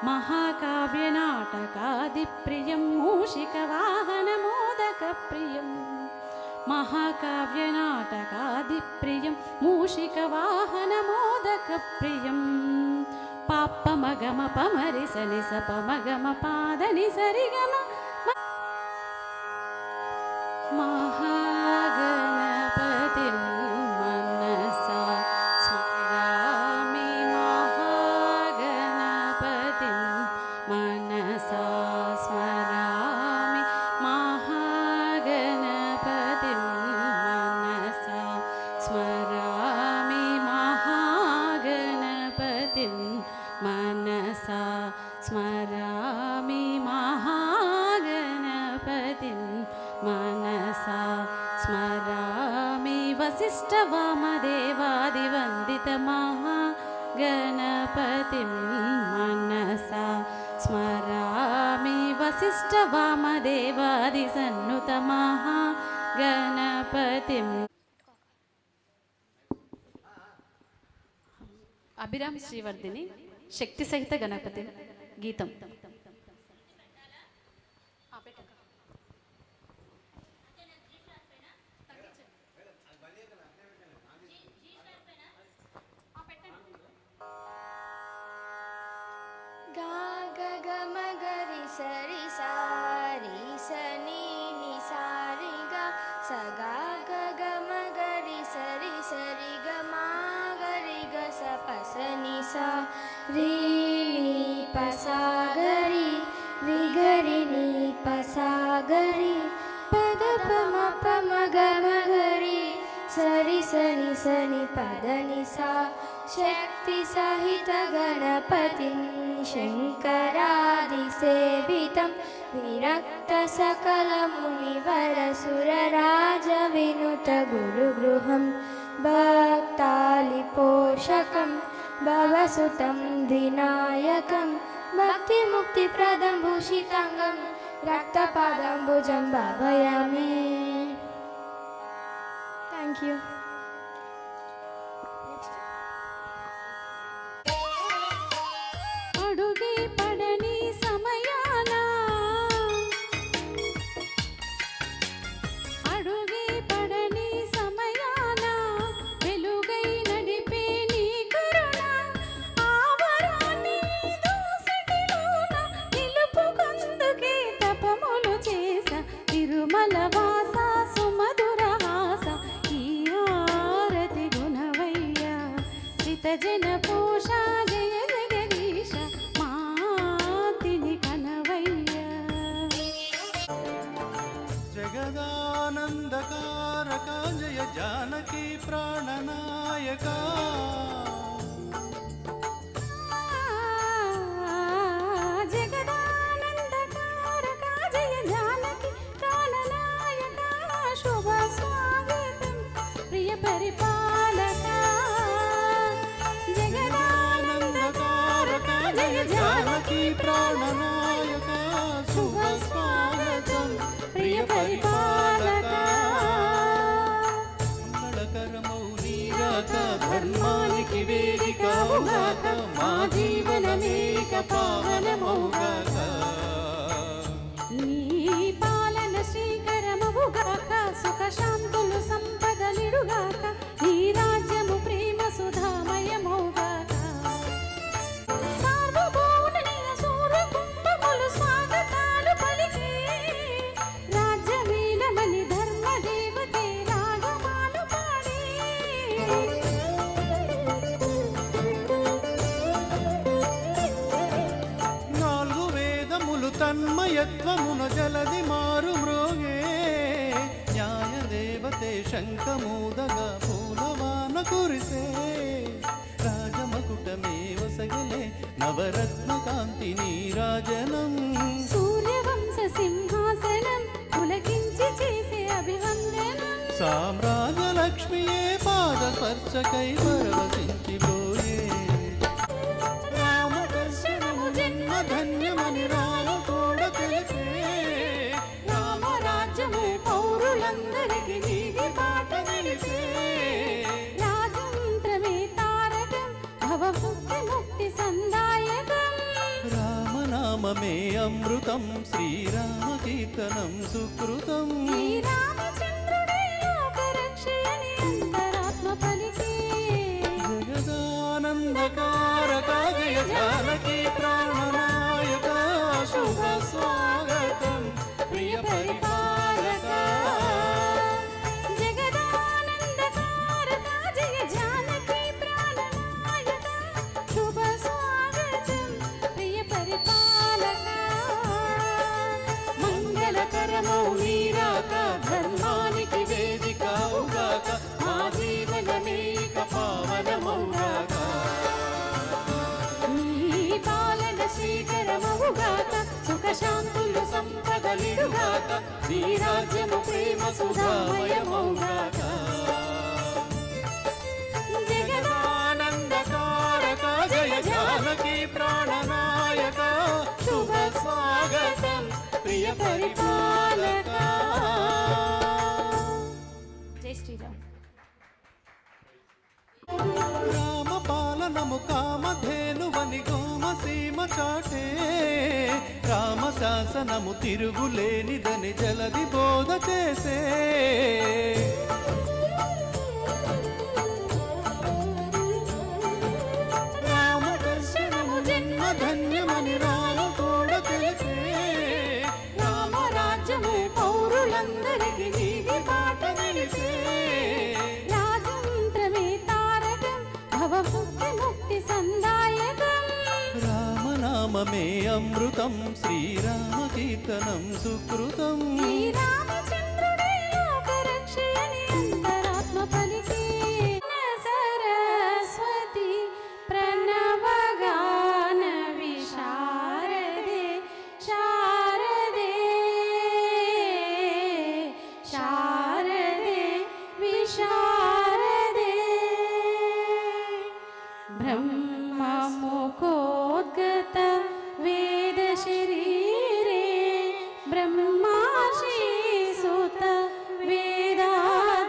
महाकाव्यनाटकादिप्रियं मूषिकवाहनमोदकप्रियं महाकाव्यनाटकादिप्रियं मूषिकवाहनमोदकप्रियं पाप्पमगमपमरिसनिसपमगमपादनिसरिगम महागणपतिं मनसा स्मरामि महागणपतिं मनसा स्मरामि महागणपतिं मनसा स्मरामि महागणपतिं मनसा स्मरामि महागणपतिं मनसा स्मरामि वसिष्ठवामदेवादिवन्दितमहागणपतिं मनसा स्मरामि वसिष्ठवामदेवादिसन्नुतमहागणपतिम् अभिराम श्रीवर्धिनी शक्ति सहित गणपति गीतम पसागरी विगरिनी पसागरी पदपमपमगमगरी सरि सनि सनि पदनिसा शक्ति सहित गणपतिं शङ्करादिसेवितं विरक्त सकल मुनिवर सुरराज विनुत गुरुगृहं भक्तालिपोषकं भवसुतं विनायकं भक्तिमुक्तिप्रदं भूषिताङ्गं रक्तपादाम्बुजं भावयामि। Thank you. अडुगे पडनी समयाना अडुगे पडनी समयाना वेलुगै नडिपे नी करुण आवरानी दोसటిలోన నిలుపుకొందుకే తపములు చేస తిరుమల వాస సుమధుర హాస ఈ ఆరతి గుణవయ్య శ్రితజన పోష జయ జగదీశ మాతిని కనవయ్య జగదానందకారక జయ జానకి ప్రాణనాయక జగదానందకారక జయ జానకి ప్రాణనాయక శుభ స్వాగతం ప్రియ పరిపాలక జగదానందకారక జయ జానకి ప్రాణనాయక శుభ స్వాగతం ప్రియ పరిపాలక మంగళకరమౌ నీరాక ధర్మానికి వేదిక అవుగాక మా జీవనమేక పావనమౌగాక నీ పాలన శ్రీకరమవుగాక సుఖ శాంతులు సంపదలిడుగాక నీ రాజ్యము ప్రేమ సుధామయమౌగాక సార్వభౌముని సూర్య కుంభములు స్వాగతాలు పలికే రాజ్యమీలమని ధర్మ దేవతే రాగమాలు పాడే నాలుగు వేదములు తన్మయత్వమున జలది మారు మ్రోగే న్యాయ దేవతే శంఖమూదగా పూలవాన కురిసే రాజమకుటమే వసగలే నవరత్న కాంతి నీరాజనం సూర్యవంశ సింహాసనం పులకించి చేసే అభివందనం సామ్రాజ్యలక్ష్మియే పాద స్పర్శకై పరవశించిపోయే రామదర్శనము జన్మ ధన్యమని రామ తోడ తెలిపే రామరాజ్యము పౌరులందరికీ నీది పాట తెలిపే రాజమంత్రమే తారకం భవముక్తి ముక్తి సందాయకం రామనామమే అమృతం శ్రీరామకీర్తనం సుకృతం జగదానందకారక జయ జానకి ప్రాణనాయక శుభ స్వాగతం ప్రియ పరిపాలక నీరాక ధర్మానికి వేదిక అవుగాక మా జీవనమేక పావనమౌగాక నీ పాలన శ్రీకరమవుగాక సుఖ శాంతులు సంపదలిడుగాక నీ రాజ్యము ప్రేమ సుధామయమౌగాక జగదానందకారక జయ జానకి ప్రాణనాయక శుభ స్వాగతం ప్రియ పరిపాలక. జై శ్రీరామ్. రామ పాలనము కామధేనువని గోమసీమ చాటే రామ శాసనము తిరుగులేనిదని జలది బోధ చేసే రామ దర్శనము జన్మ ధన్యమని రామ కూడా తెలిసే రామరాజ్యము పౌరులందరికీ నీది పాట నిలిపే రాజమంత్రమే తారకం భవముక్తి ముక్తి సందాయకం రామనామమే అమృతం శ్రీరామకీర్తనం సుకృతం శ్రీరామచంద్రుడే లోకరక్షయని అంతరాత్మ పలికే సరస్వతి ప్రణవగాన విశారదే శారదే శారదే విశారదే బ్రహ్మముఖోద్గత వేద శరీరే బ్రహ్మాశి సుత వేదాధారే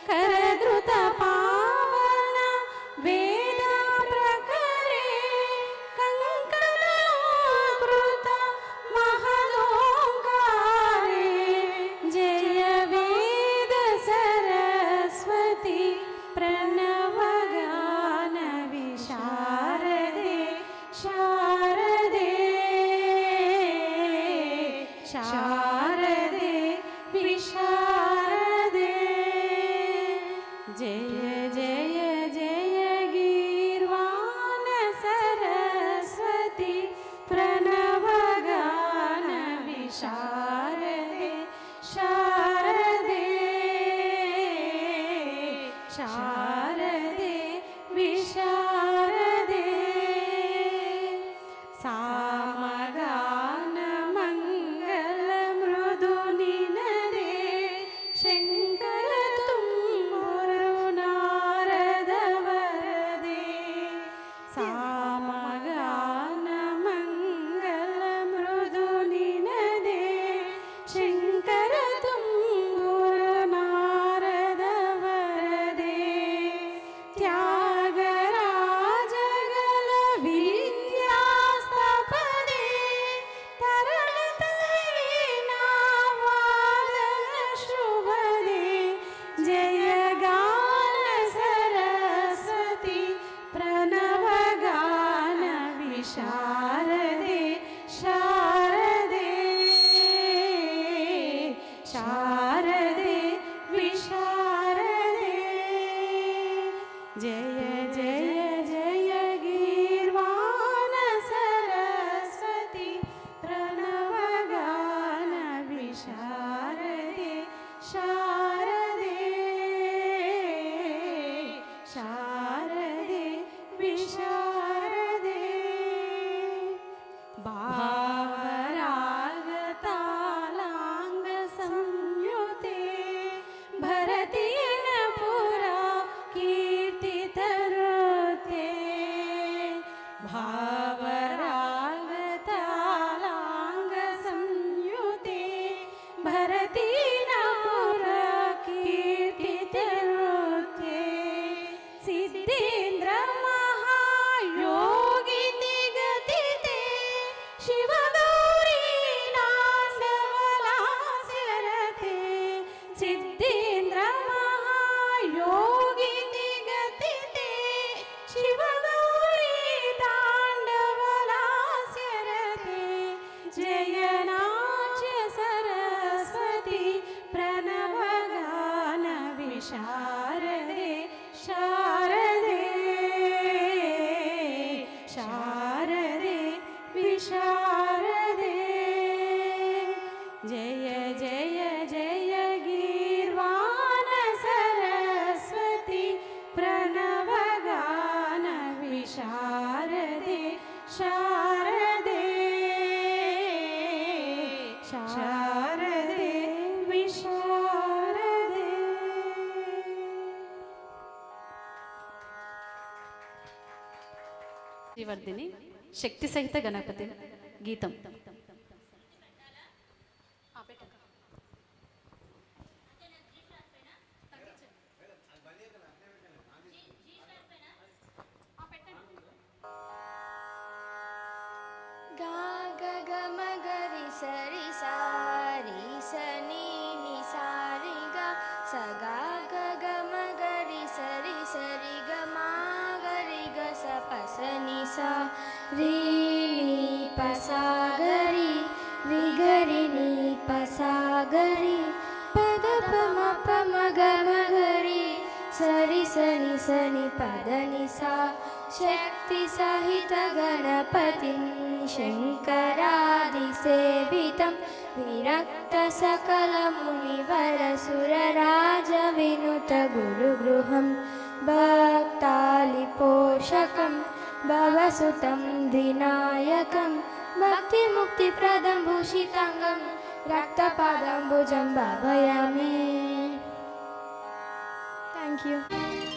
కరద్రుత పావన వేద ప్రకరే కంకణకృత మహలోంకారే జయ వేద సరస్వతి ప్రణవగాన విశారదే శారదే శారదే విశారదే జయ జయ జయ గీర్వాణ సరస్వతి ప్రణవగాన విశారదే శారదే శారదే విశారదే సామగాన మంగళ మృదు నినదే శంకర తుంబురు నారద వరదే సామగాన మంగళ మృదు నినదే శంకర తుంబురు నారద వరదే త్యాగరాజగల విద్యాస్తపదే తరణతైనా వాదన శుభదే జయ గాన సరస్వతి ప్రణవగాన శారదే శారదే శారదే విశారదే జయ జయ జయ గీర్వాణ సరస్వతి ప్రణవగాన విశారదే శారదే శారదే విశారదే. శ్రీవర్ధిని శక్తి సహిత గణపతి గీతం. గా గ గ మ గ రి స రి సా రి స ని ని సా రి గ స గా గ గ మ గ రి స రి గ మా గ రి గ స ప స ని సా రి ని ప సా గ రి గ రి ని ప సా గ రి ప ద ప మ ప మ గ రి స రి స ని ప ద ని సా శక్తి సహిత గణపతిం శంకరాదిసేవితం విరక్త సకల మునివర సురరాజ వినుత గురుగృహం భక్తాలి పోషకం భవసుతం వినాయకం భక్తి ముక్తి ప్రదం భూషితాంగం రక్తపాదంబుజం భావయామి. Thank you.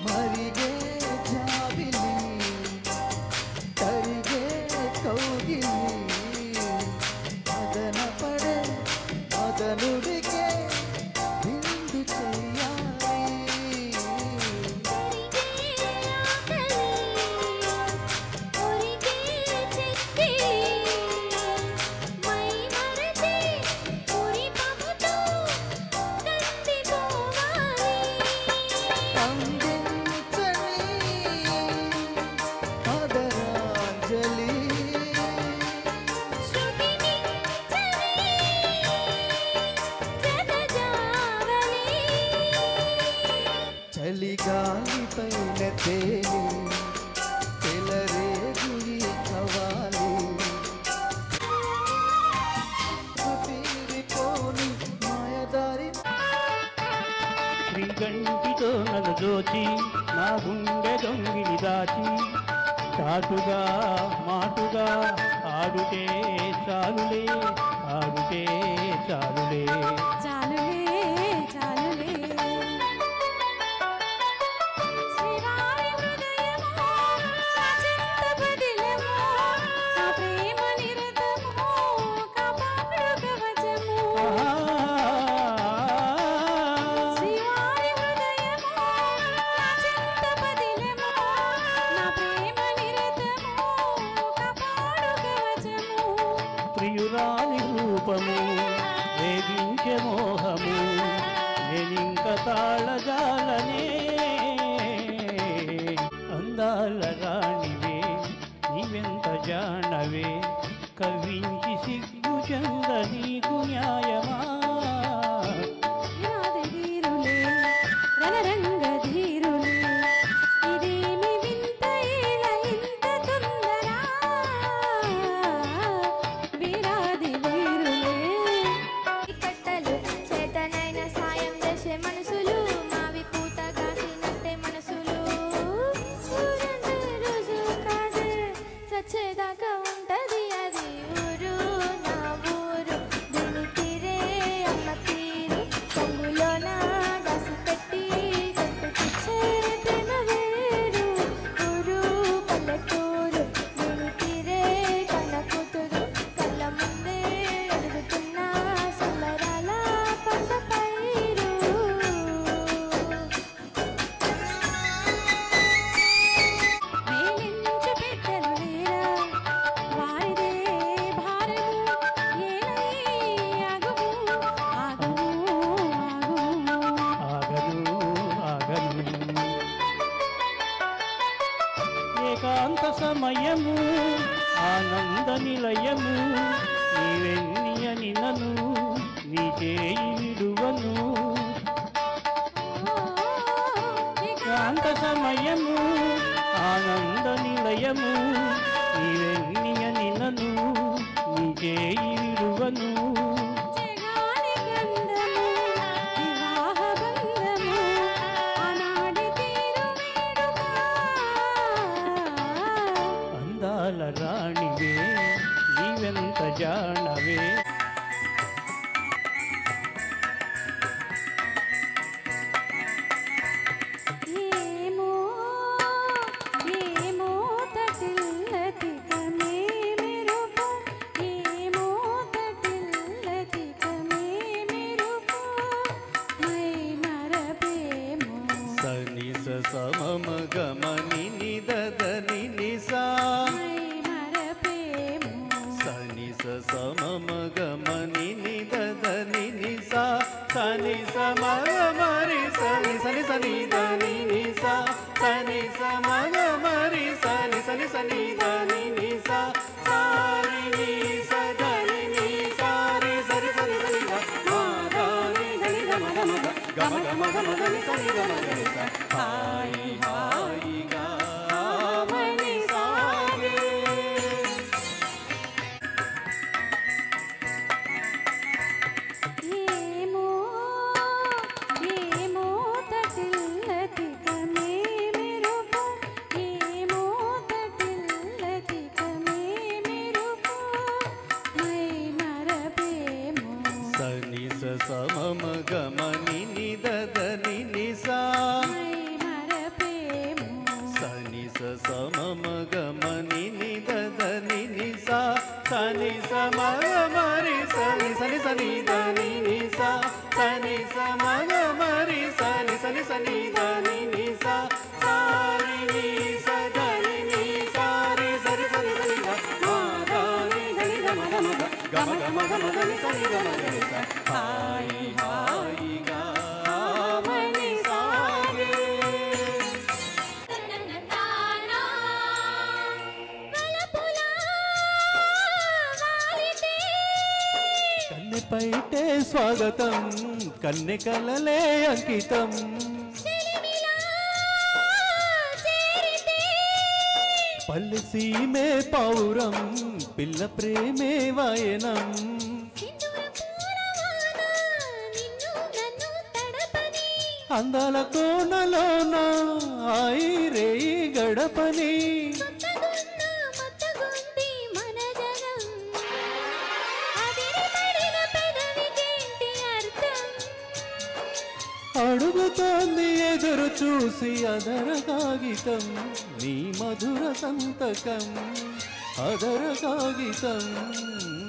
మరిగే జాబిలి కరిగే కౌగిలి మదన పడే మదనుడికే విందు చెయ్యాలి. చలిగాలిపైన తేలి తెలరేగుయి కవాలి తీరిపోని మాయదారి శ్రీగంటితో నన్ను దోచి నా గుండె దొంగిని దాచి చాటుగా మాటుగా ఆడుతే చాలులే ఆడుతే చాలులే చాలులే చాలులే శ్రీవారి హృదయము అచింత బదిలము నా ప్రేమ నిరతము కాపాడు కవచము. శ్రీవారి హృదయము అచింత బదిలము నా ప్రేమ నిరతము కాపాడు కవచము. ప్రియురాలి రూపము వేగించే మోహము నేనింక తాళజాలనే అందాల రాణివే నీవెంత జానవే కవ్వించి సిగ్గు చంద నీకు న్యాయమా యాదగిరులే రణరంగధీరులే ఇదేమి వింత ఏల ఇంత తొందర వీరాది వీరులే కట్టలు చేతనైన సాయం చేసే మనసులు మావి పూత కాసినట్టే మనసులు ఊరంతా రోజు కాదు చచ్చేదాకా ఉంటది అది ఊరు నా ఊరు దీని తీరే అమ్మ తీరు కొంగులోన దాసి పెట్టి కొట్టుకిచ్చే ప్రేమ వేరు ఊరు పల్లెటూరు దీని తీరే కన్న కూతురు కళ్ళ ముందే ఎదుగుతున్న సుందరాల పంట పైరు. మేలించు పెద్దలు లేరా వారిదే భారము ఏలై ఆగుము ఆగుము ఆగుము. ఆగను ఏకాంత సమయము ఆనంద నిలయము నీవెన్నియని నను నీ చేయి విడువను ఓ ఏకాంత సమయము ఆనంద నిలయము నీవెన్నియ నిన్నను నీకే విడువను జగాని గంధము వివాహ బంధము ఆనాడి తీరు వేడుక అందాల రాణివే నీవెంత జానవే ఏమో ఏమో తటిల్లతికమే మెరుపు ఏమో తటిల్లతికమే మెరుపు మై మరపేమో సని సమమ గమని నిదని నిసా మై మరపేమో సని సమమ గమని నిదని నిసా సని సమగమరి సని సని సని దని నిసా సని సమగమరి సని సని సని దని నిసా సారి ని సదని ని సారి సరి సరి సరి మా దని దని గమ గమ గమ గమ గమ దని సని గమ గని సా హాయి హాయి గా మని సాగే ఏమో ఏమో తటిల్లతికమే మెరుపు ఏమో తటిల్లతికమే మెరుపు మై మరపేమో సని సమమ గమని నిదని నిసా మై మరపేమో సని సమమ గమని నిదని నిసా సని సమగమరి సని సని సని దని నిసా సని సమగమరి సని సని సని దని నిసా సారి ని సదని ని సారి సరి సరి సరి మా దని దని గమ గమ గమ గమ గమ దని సని గమ గని సా హాయి హాయి గా మని సాగే కన్నెపైటే స్వాగతం కన్నె కలలే అంకితం పల్లె సీమే పౌరం పిల్ల ప్రేమే వాయనం అందాల కోనలోన ఆయి రేయి గడపని అడుగుతోంది ఎదురు చూసి అదర కాగితం నీ మధుర సంతకం అదర కాగితం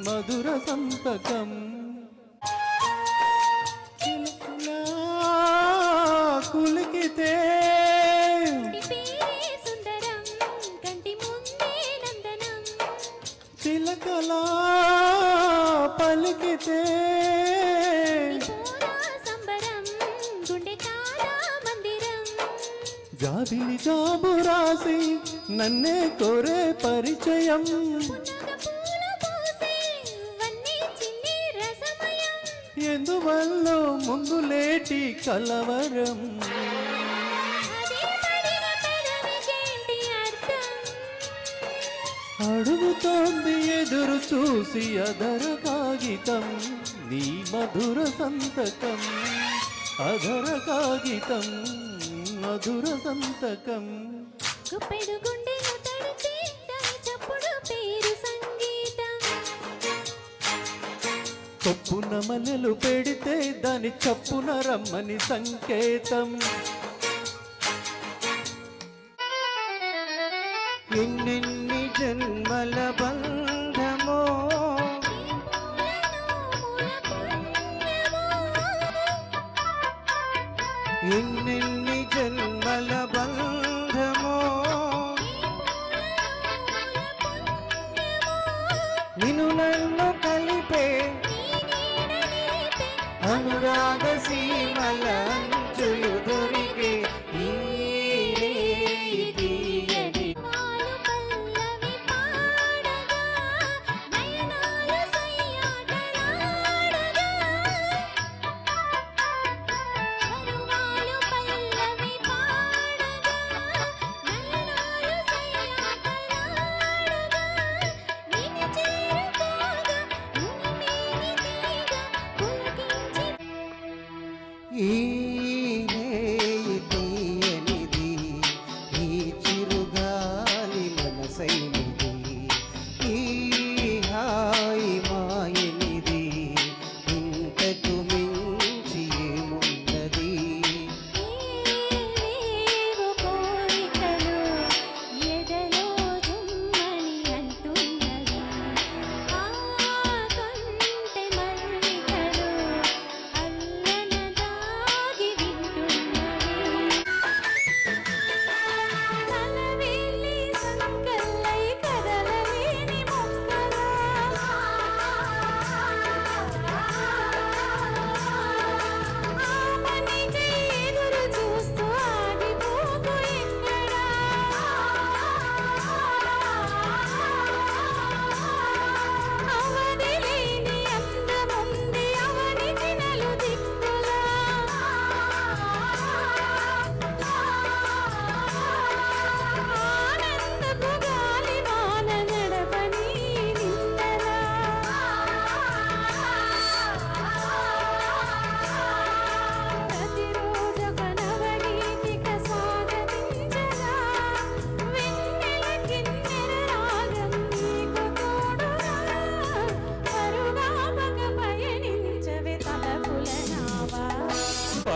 మధుర సంతకం కిలకిలా కులికితే చిలకలా పలికితే జాబిలి జాబు రాసి నన్నే కోరే పరిచయం ఎందువల్ల ముందు లేటి కలవరం అడుగుతోంది ఎదురు చూసి అదర కాగితం నీ మధుర సంతకం అదర కాగితం మధుర సంతకం గుప్పెడు గుండెను తడితే దాని చప్పుడు పేరు సంగీతం చప్పున మల్లెలు పెడితే దాని చప్పున రమ్మని సంకేతం ఎన్నెన్ని జన్మల బంధమో ఎన్నెన్ని జన్మల బంధమో నిన్ను నన్ను కలిపే అనురాగ సీమల అంచులు దొరికే ఈ తీయని పల్లవి పాడగా నయనాలు సయ్యాటలాడగా వరువాలు పల్లవి పాడగా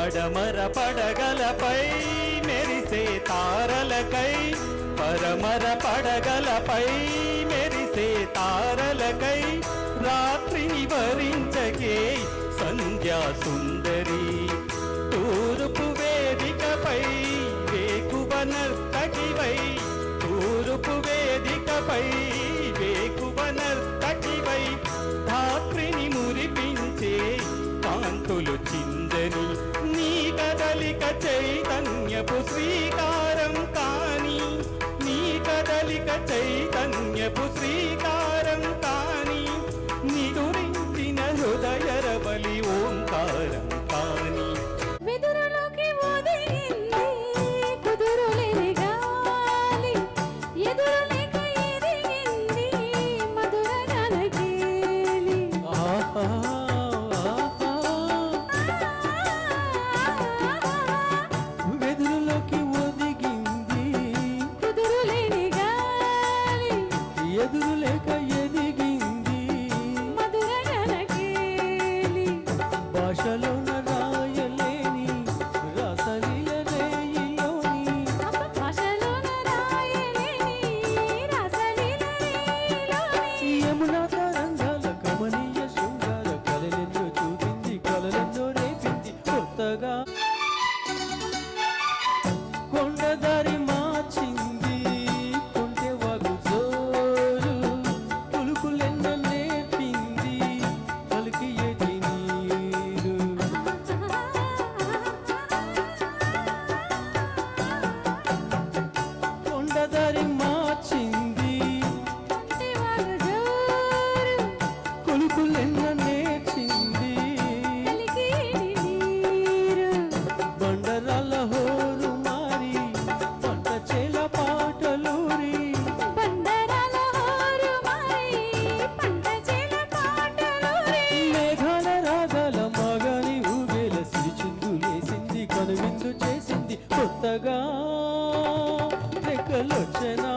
పడమర పడగలపై మెరిసే తారలకై పరమర పడగలపై మెరిసే తారలకై రాత్రిని వరించగే సంధ్యా సుందరి తూర్పు వేదికపై వేకువ నర్తకివై తూర్పు వేదికపై వేకువ నర్తకివై ధాత్రిని మురిపించే కాంతులు చిందని నీ కదలిక చైతన్యపు శ్రీకారం కాని నీ కదలిక చైతన్యపు శ్రీకారం కాని నిదురించిన హృదయరవలి ఓంకారం కాని వెదురులోకి ఒదిగింది కుదురులేని గాలి ఎదురులేక ఎదిగింది మధుర గానకేలి వెదురులోకి ఒదిగింది కుదురులేని గాలి ఎదురులేక ఎదిగింది మధుర గానకేలి భాషలోన రాయలేని రసలీల రేయిలోని భాషలోన రాయలేని రసలీల రేయిలోని యమునా తరంగాల కమనీయ శృంగార కలలెన్నో చూపింది కలలెన్నో రేపింది కొత్తగా కొండదారి మార్చింది కొంటె వాగు జోరు పులుకులెన్న నేర్పింది పలికి ఎటి నీరు కొండదారి మార్చింది కొంటెవాగు జోరు కొలుకులెన్న నేర్చింది కలిగేడి నీరు బండరాల హోరు మారి పంట చేల పాటలూరి బండరాల హోరు మారి పంట చేల పాటలూరి మేఘాల రాగాల మగని ఊగేల సిరిచిందులేసింది కనువిందు చేసింది కొత్తగా రెక్కలొచ్చెనా.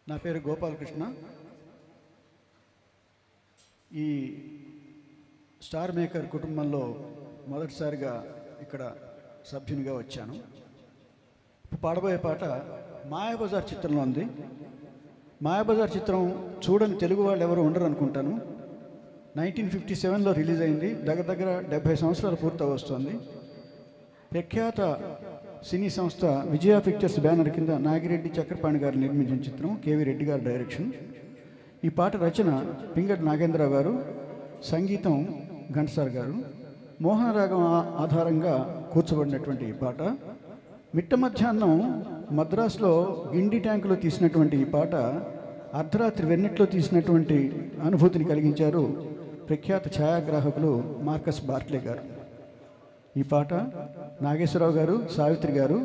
నా పేరు గోపాలకృష్ణ. ఈ స్టార్ మేకర్ కుటుంబంలో మొదటిసారిగా ఇక్కడ సభ్యునిగా వచ్చాను. పాడబోయే పాట మాయాబజార్ చిత్రంలో ఉంది. మాయాబజార్ చిత్రం చూడని తెలుగు వాళ్ళు ఎవరు ఉండరు అనుకుంటాను. 1957లో రిలీజ్ అయింది. దగ్గర 70 సంవత్సరాలు పూర్తి వస్తుంది. ప్రఖ్యాత సినీ సంస్థ విజయ పిక్చర్స్ బ్యానర్ కింద నాగిరెడ్డి చక్రపాణి గారు నిర్మించిన చిత్రం, కేవీ రెడ్డి గారి డైరెక్షన్. ఈ పాట రచన పింగళి నాగేంద్రరావు గారు, సంగీతం ఘంటసాల గారు. మోహన రాగం ఆధారంగా కూర్చోబడినటువంటి ఈ పాట. మిట్ట మధ్యాహ్నం మద్రాసులో గిండి ట్యాంకులో తీసినటువంటి ఈ పాట అర్ధరాత్రి వెన్నెట్లో తీసినటువంటి అనుభూతిని కలిగించారు ప్రఖ్యాత ఛాయాగ్రాహకులు మార్కస్ బార్క్లే గారు. ఈ పాట నాగేశ్వరరావు గారు, సావిత్రి గారు,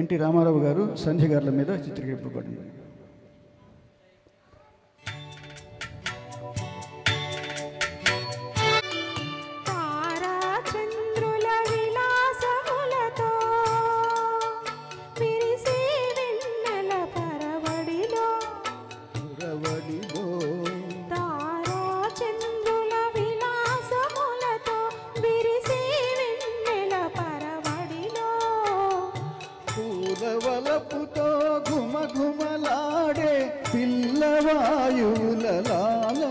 ఎన్టీ రామారావు గారు, సంధ్య గారుల మీద చిత్రీకరింపబడింది. తారా చంద్రుల విలాసములతో విరిసే వెన్నెల పరవడిలో తారా చంద్రుల విలాసములతో విరిసే వెన్నెల పరవడిలో పూలవలపుతో ఘుమఘుమలాడే పిల్లవాయువుల లాల